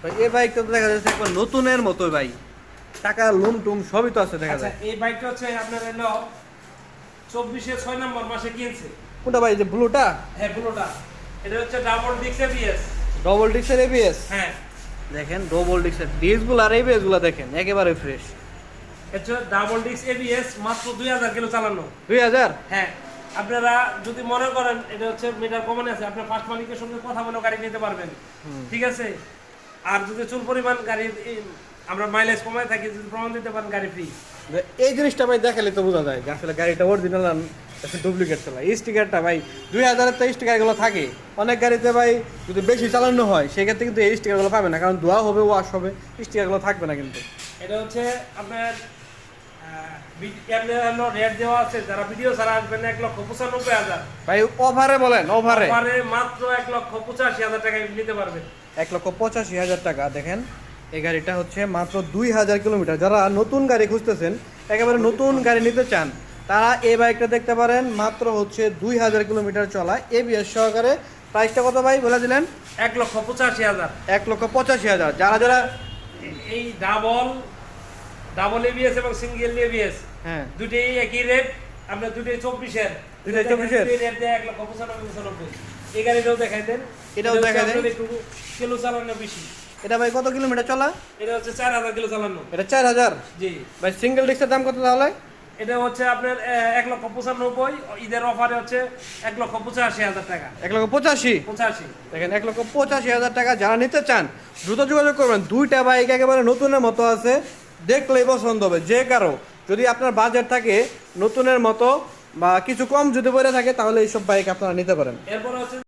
ভাই এই বাইকটা তো দেখা যাচ্ছে একবার নতুনের মতো ভাই, টাকা লুম টুম সবই তো আছে দেখা আচ্ছা যায়। এই বাইকটা হচ্ছে আপনার হলো 24-এর 6 নম্বর মাসে কিনছে। কোনটা ভাই, যে ব্লুটা? হ্যাঁ ব্লুটা, এটা হচ্ছে ডাবল ডিক্স এবিএস। Double ডিক্সের ABS. হ্যাঁ দেখেন ডবল ডিক্সের ডিস্কগুলো আর এবিএস গুলো দেখেন একেবারে ফ্রেশ। এটা ডাবল ডিক্স এবিএস, মাত্র 2000 কিলো চালানো। 2000? হ্যাঁ আপনারা যদি মনে করেন এটা হচ্ছে মিটার কমানো আছে, আপনি ফার্স্ট মালিকের সঙ্গে কথা বলে গাড়ি নিতে পারবেন, ঠিক আছে। আর যদি চুল পরিমাণ গাড়ি আমরা মাইলেজ কমায় থাকি, যদি প্রমাণ দিতে পারেন গাড়ি ফ্রি। এই জিনিসটা ভাই দেখালে তো বোঝা যায় যে আসলে গাড়িটা অরিজিনাল না ডুপ্লিকেট চলা। এই স্টিকারটা ভাই 2000-এর তো স্টিকারগুলো থাকে অনেক গাড়িতে ভাই, যদি বেশি চালানো হয় সেক্ষেত্রে কিন্তু এই স্টিকারগুলো পাবে না, কারণ ধোয়া হবে ওয়াশ হবে, স্টিকারগুলো থাকবে না কিন্তু। এটা হচ্ছে আপনার রেট দেওয়া আছে, যারা ভিডিও ছাড়া আসবেন 1,95,000 ভাই ওভারে বলেন, ওভারে মাত্র 1,85,000 টাকায় নিতে পারবেন। 1,85,000 টাকা। দেখেন এই গাড়িটা হচ্ছে মাত্র 2000 কিলোমিটার। যারা নতুন গাড়ি খুঁজতেছেন, একেবারে নতুন গাড়ি নিতে চান, তারা এই বাইকটা দেখতে পারেন। মাত্র হচ্ছে 2000 কিলোমিটার চলা, এবিএস সহকারে। প্রাইসটা কত ভাই বলে দিলেন? 1,85,000। 1,85,000। যারা যারা এই ডাবল এবিএস এবং সিঙ্গেল এবিএস হ্যাঁ দুটেই একই রেট, আপনার দুটেই 24-এর। দুটোই 24-এর? রেট দেয় 1,95,000। এই গাড়িটাও দেখাই দেন, এটাও দেখাই দেন। একটু কিলো চালানো বেশি। এটা ভাই কত কিলোমিটার চলা? এটা হচ্ছে 4000 কিলো চালানো। এটা 4000? জি ভাই সিঙ্গেল ডিস্কের দাম কত তাহলে? এটা হচ্ছে আপনার 1,95,000, ঈদের অফারে হচ্ছে 1,85,000 টাকা। 1,85,000? 85। দেখেন 1,85,000 টাকা। যারা নিতে চান দ্রুত যোগাযোগ করবেন। দুইটা বাইক একেবারে নতুনের মতো আছে, দেখলেই পছন্দ হবে যে কারো। যদি আপনার বাজেট থাকে নতুনের মতো বা কিছু কম যদি পড়ে থাকে, তাহলে এইসব বাইক আপনারা নিতে পারেন। এরপর হচ্ছে